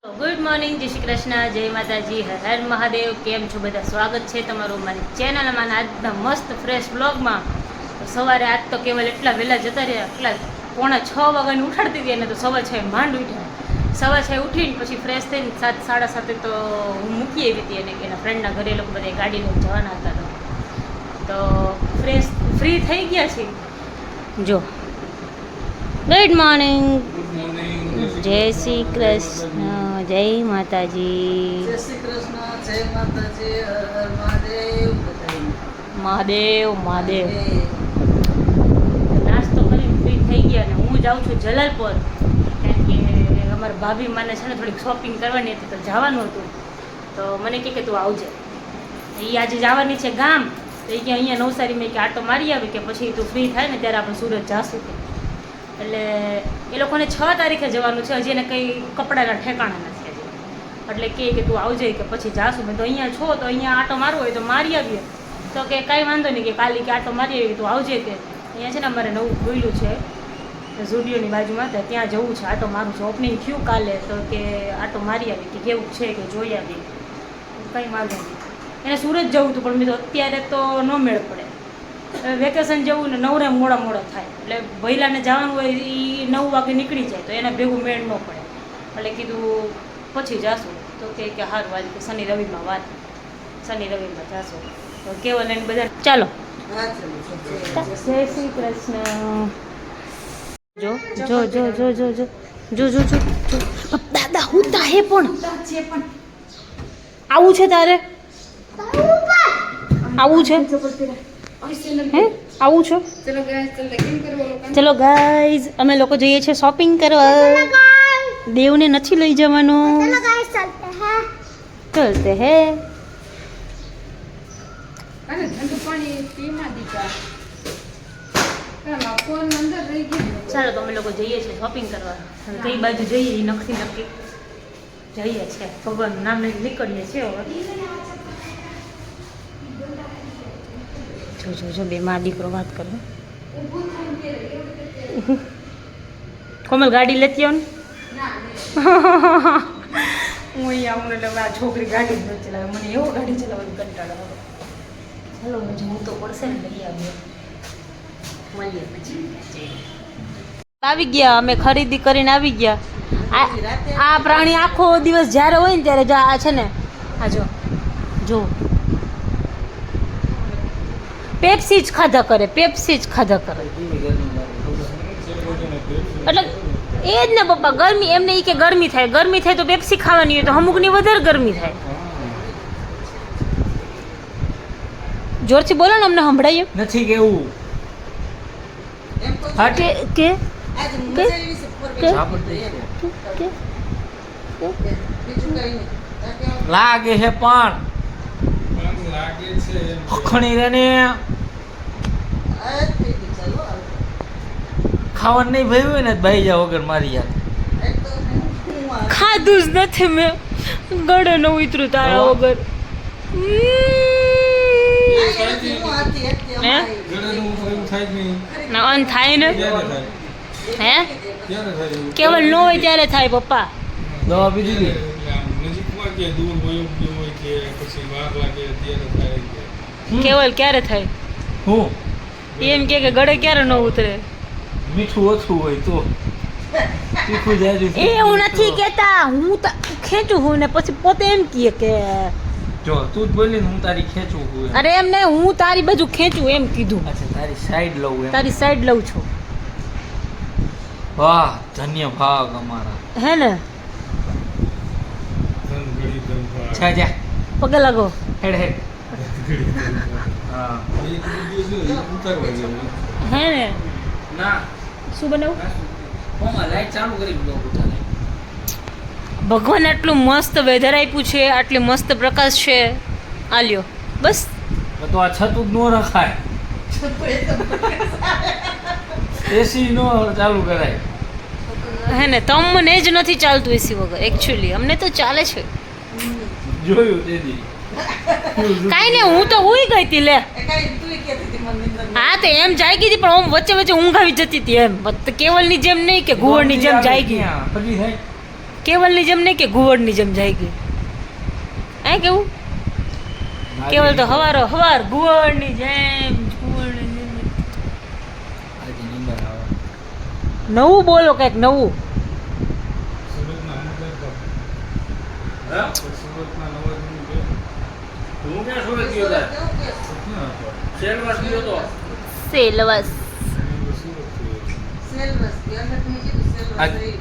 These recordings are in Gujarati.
ગુડ મોર્નિંગ, જય શ્રી કૃષ્ણ, જય માતાજી, હર હર મહાદેવ. કેમ છો બધા? સ્વાગત છે તમારું મારી ચેનલમાં આજના મસ્ત ફ્રેશ બ્લોગમાં. તો સવારે આજ તો કેવલ એટલા વહેલા જતા રહ્યા, એટલા 5:45 વાગ્યાની ઉઠાડતી હતી અને તો 6:15 માંડ ઉઠ્યા. 6:15 ઉઠીને પછી ફ્રેશ થઈને 7, 7:30 તો હું મૂકી આવી હતી અને એના ફ્રેન્ડના ઘરે લોકો બધા ગાડી લઈને જવાના હતા. તો ફ્રી થઈ ગયા છે. જો ગુડ મોર્નિંગ, જય શ્રી કૃષ્ણ, જય માતાજી. જય શ્રી કૃષ્ણ, જય માતાજી, હર હર મહાદેવ. મહાદેવ મહાદેવ. નાસ્તો કરીને ફ્રી થઈ ગયા અને હું જાઉં છું જલાલપોર, કારણ કે અમારા ભાભી મને છે ને થોડીક શોપિંગ કરવાની હતી, તો જવાનું હતું. તો મને કહે કે તું આવજે. એ આજે જવાની છે ગામ, તો એ કે અહીંયા નવસારીમાં કે આટો મારી આવી, કે પછી તું ફ્રી થાય ને ત્યારે આપણે સુરત જાશું. એટલે એ લોકોને 6 તારીખે જવાનું છે, હજી એને કંઈ કપડાના ઠેકાણા નથી હજી. એટલે કે તું આવજે, કે પછી જાશું. મેં તો અહીંયા છો તો અહીંયા આટો મારવો હોય તો મારી આવીએ. તો કે કાંઈ વાંધો નહીં, કે કાલે કે આટો મારી આવી, તું આવજે. કે અહીંયા છે ને અમારે નવું ખુલ્યું છે ઝુડિયોની બાજુમાં, તો ત્યાં જવું છે, આટો મારું છે. ઓપનિંગ થયું કાલે, તો કે આટો મારી આવી, કે કેવું છે કે જોઈ આવી. કંઈ વાંધો નહીં. એને સુરત જવું હતું, પણ મેં તો અત્યારે તો ન મેળ પડે. વેકેશન જવું ને નવરે મોડા થાય, એટલે ભૈલાને જવાનું હોય એ 9 વાગે નીકળી જાય, તો એના ભેગું મેળ ન પડે. એટલે કીધું પછી જાશું. તો કે સારું વાત, કે શનિ રવિમાં વાત, શનિ રવિમાં જાશું. તો કેવલ એને બધા ચાલો. જય શ્રી કૃષ્ણ. જો જો જો જો જો જો જો જો જો દાદા હું તાહે પણ આવું છે તારે, આવું છે હે, આવું છો? ચલો ગાઈઝ, અમે લોકો જઈએ છીએ શોપિંગ કરવા. દેવને નથી લઈ જવાનું. ચલતે હે. ચાલો, તો અમે લોકો જઈએ છીએ શોપિંગ કરવા. કઈ બાજુ જઈએ એ નક્કી જઈએ છે, ભગવાનનું નામ લઈને નીકળીએ છીએ હવે. જો બે માં દીકરો વાત કરો. કોમલ ગાડી લેતી આવ ને. હું અહીંયા આવું એટલે આ છોકરી ગાડી જ નથી ચલાવે. મને એવો ગાડી ચલાવવાનો કંટાળો આવે. ચાલો હું તો પડશે ને લઈ આવ્યો. મળીએ પછી. આવી ગયા, અમે ખરીદી કરીને આવી ગયા. આ પ્રાણી આખો દિવસ જ્યારે હોય ને ત્યારે આ છે ને, આ જો પેપ્સી જ ખાધા કરે, પેપ્સી જ ખાધા કરે. એટલે એ જ ને પપ્પા, ગરમી એમને એ કે ગરમી થાય તો પેપ્સી ખાવાની હોય, તો અમુકની વધારે ગરમી થાય. જોરથી બોલો ને, અમને સંભળાય નથી કેવું. લાગે છે પણ ખણી રે ને ખાવાનું નહીં ભાઈ હોય ને ભાઈ જા વગર મારી યાર. ખાધું જ નથી મેં, ગળે ન ઉતરું તારા વગર. અન થાય ને હે, કેવલ ન હોય ત્યારે થાય પપ્પા. દવા પીધી કેવલ ક્યારે થાય? હું એમ કે ગળે ક્યારે ન ઉતરે? મીઠું ઓછું હોય તો તીખું જાય. એ હું નથી કેતા, હું ખેંચું હું ને પછી પોતે એમ કહે કે જો તું જ બોલી ને હું તારી ખેંચું છું. અરે એમ નહીં, હું તારી બાજુ ખેંચું એમ કીધું. અચ્છા, તારી સાઈડ લઉં એમ. તારી સાઈડ લઉં છું. વાહ, ધન્ય ભાગ અમારા. હે ને? જા પગે લાગો. હેડ હા હે ને? ના શું બનાવું? કોમા લાઈટ ચાલુ કરી દો. ભગવાન આટલું મસ્ત વેધર આપ્યું છે, આટલી મસ્ત પ્રકાશ છે. આલ્યો બસ. તો આ છતું જ ન રખાય, એસી નો ચાલુ કરાય. હે ને? તમને જ નથી ચાલતું એસી વગર. એકચ્યુઅલી અમને તો ચાલે છે. જોયું તેદી કાંઈ નહીં, હું તો હુઈ ગઈ હતી લે. હા તો એમ જાગી હતી, પણ વચ્ચે ઊંઘ આવી જતી હતી એમ. કેવલની જેમ નહીં કે ઘુવડની જેમ જાગી. કેવલની જેમ નહીં કે ઘુવડની જેમ જાય ગઈ આ કેવું કેવલ તો હવારો હવાર ઘુવડની જેમ ઘુવડની જેમ આજે નંબર આવે નવું બોલો કંઈક નવું સુરતના નંબર તો હા સુરતના નંબર હું ક્યાં સુરત ગયો હતા સેલવાસ ગયો તો સેલવસ સેલવસ કે અમે તો કીધું સેલવસ આજ- રહી.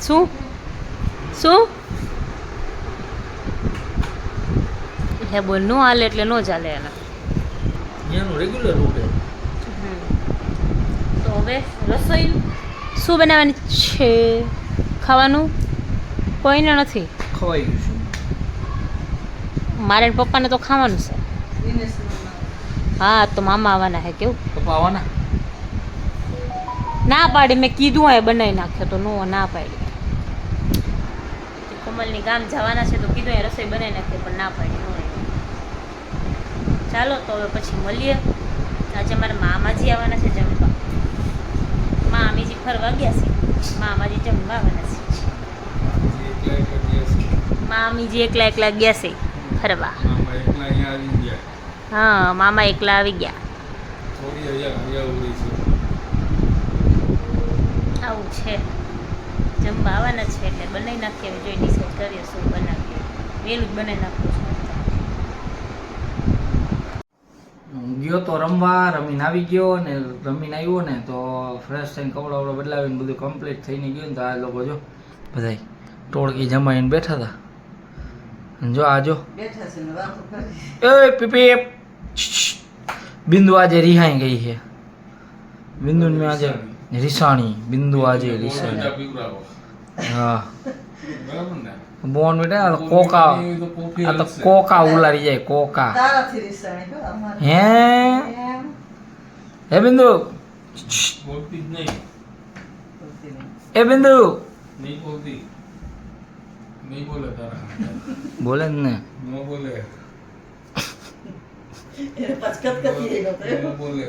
શું શું હે બોલ નો હાલે એટલે નો ચાલે એના એનું રેગ્યુલર રૂટ તો હવે રસોઈ શું બનાવવાની છે ખાવાનું કોઈને નથી ખવાઈ ગયું છે મારે ને પપ્પાને તો ખાવાનું છે દિનેશનું નામ. હા તો મામા આવવાના હે કેવું પપ્પા આવવાના ના પાડી મેં કીધું હોય બનાવી નાખ્યો તો નો ના પાડી કોમલની ગામ જવાના છે તો કીધું એ રસોઈ બનાવી નાખીએ પણ ના પાડી નો હોય. ચાલો તો હવે પછી મળીએ આજે મારા મામાજી આવવાના છે જમવા મામીજી ફરવા ગયા છે મામાજી જમવા આવવાના છે મામીજી એકલા એકલા ગયા છે ફરવા હા મામા એકલા આવી ગયા આવું છે જમવા આવવાના છે એટલે બનાવી નાખીએ હવે જોઈ ડિસાઈડ કરીએ શું બનાવીએ વહેલું જ બનાવી નાખવું છે હું ગયો તો રમવા રમીને આવી ગયો ને રમીને આવ્યો ને તો ફ્રેશ થઈને કપડાં વપડા બદલાવીને બધું કમ્પ્લીટ થઈને ગયું ને તો આ લોકો જો બધાય ટોળકી જમાઈને બેઠા હતા અને જો આ જો બેઠા છે ને વાતો કરી. એ પીપી બિંદુ આજે રિહાઈ ગઈ છે બિંદુ મેં આજે રિસાણી બિંદુ આજે રિસાણી હા બોન બેટા આ તો કોકા આ તો કોકા ઉલારી જાય કોકા તારાથી રીસાણી હો અમારે. હે એમ હે બિંદુ બોલતી નહીં. એ બિંદુ નહીં બોલતી નહીં બોલે તારા બોલે જ ને ન બોલે એને પાછી કતકતી એ નહોતો એમ. ન બોલે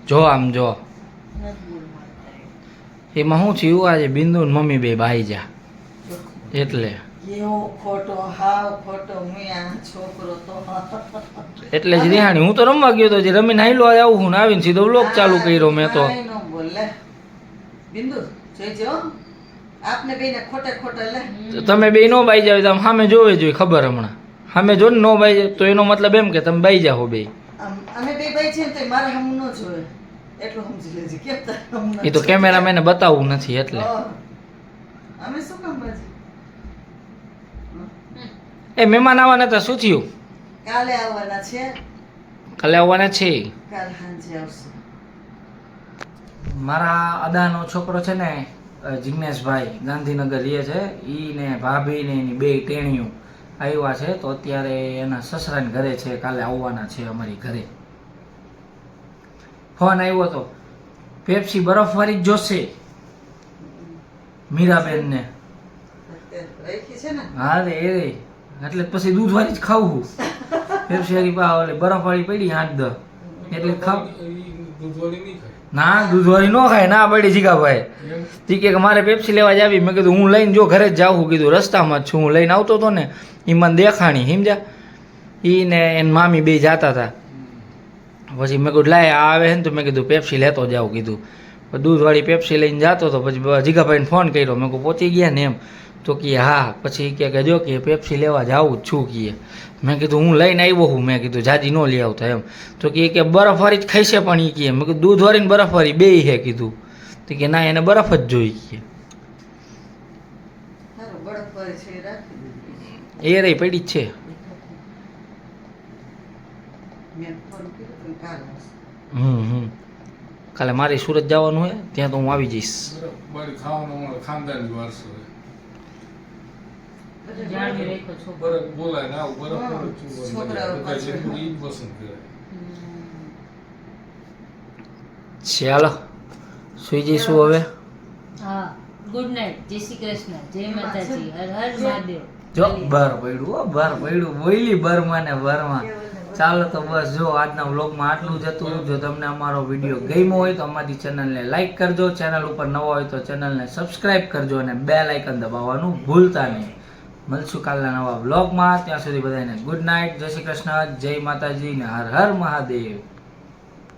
જો આમ જો નથી બોલવાનું. એમાં શું થયું આજે બિંદુ ને મમ્મી બે બાઈ જા એટલે કેવો ખોટો હાવ ખોટો મુયા છોકરો તો એટલે જ રિહાણી હું તો રમવા ગયો તો જે રમીને હાઈલો આવું હું ને આવીને સીધો બ્લોગ ચાલુ કર્યો મેં તો કાંઈ ન બોલે બિંદુ જોઈજો હો. આપને બેને ખોટે ખોટા લે તો તમે બે નો બાઈ જાવ તો આમ સામે જોવે જોઈએ ખબર હમણાં સામે જો ને નો બાઈ જાય તો એનો મતલબ એમ કે તમે બાઈ જાઓ બે અમે બે ભાઈ છે ને તો મારે હમ ન જોવે એટલું સમજી લેજે કેમ તારે હમ ન એ તો જોવે? કેમેરામેને બતાવવું નથી એટલે હા. અમે શું કામ બાજી એ મહેમાન આવવાના હતા શું થયું કાલે આવવાના છે કાલે આવવાના છે કાલ સાંજે આવશે મારા અદાનો છોકરો છે ને જિગ્નેશભાઈ ગાંધીનગર રહે છે ઈ ને ભાભી ને એની બે ટેણીઓ આવ્યા છે તો અત્યારે એના સસરાને ઘરે છે કાલે આવવાના છે અમારી ઘરે ફોન આવ્યો તો પેપ્સી બરફવાળી જ જોશે મીરાબેન ને અત્યારે રાખી છે ને હા રે એ રે એટલે પછી દૂધવાળી જ ખાવું પેપ્સી વાળી પા ઓલી બરફવાળી પડી 8-10 એટલે ખાવ દૂધવાળી નહીં ખાય ના દૂધવાળી નો ખાય ના પડી જીગાભાઈ એમ તી કે મારે પેપ્સી લેવા જ આવી મેં કીધું હું લઈને જો ઘરે જ જાઉં કીધું રસ્તામાં જ છું હું લઈને આવતો હતો ને એ મને દેખાણી સમજ્યા ઈ ને એન મામી બે જાતા હતા પછી મેં કીધું લાય આ આવે ને તો મેં કીધું પેપ્સી લેતો જાઉં કીધું પછી દૂધવાળી પેપ્સી લઈને જાતો હતો પછી જીગાભાઈને ફોન કર્યો મેં કહું પહોંચી ગયા ને એમ તો કે હા પછી કે જો કે પેપ્સી લેવા જાઉં જ છું કીએ મેં કીધું હું લઈને આવ્યો હું મેં કીધું જાજી ન લઈ આવતા એમ તો કે બરફવાળી જ ખાઈ છે પણ એ કહે મેં કીધું દૂધવાળી ને બરફવાળી બે હે કીધું તો કે ના એને બરફ જ જોઈ કે સારું બળદ પર છે એ રાખી દીધી. એ રહી પડી જ છે મેં ફોન કર્યો તો કાલ આવશે. કાલે મારે સુરત જવાનું હોય ત્યાં તો હું આવી જઈશ બરાબર મારી ખાવાનો અમારો ખાનદાની વારસો છે બધે જાણવી બળદ. રાખો છો બરફ બોલાય ને આવું બરફ હા, પર જ ચૂવવાનું. છોકરાઓ બધા પાછળ. જેટલું ઈ જ પસંદ કરે ચાલો સુઈ જઈશું હવે હા ગુડ નાઇટ જય શ્રી કૃષ્ણ જય માતાજી હર હર મહાદેવ જો બર પડ્યું હો બર પડ્યું બોલી બરમાં ને બરમાં કેવલને ચાલો તો બસ જો આજના વ્લોગમાં આટલું જ હતું. જો તમને અમારો વિડીયો ગમ્યો હોય તો અમારી ચેનલને લાઈક કરજો, ચેનલ ઉપર નવા હોય તો ચેનલને સબસ્ક્રાઈબ કરજો અને બેલ આઇકન દબાવવાનું ભૂલતા નહીં. મળશું કાલના નવા વ્લોગમાં. ત્યાં સુધી બધાને ગુડ નાઇટ, જય શ્રી કૃષ્ણ, જય માતાજી ને હર હર મહાદેવ.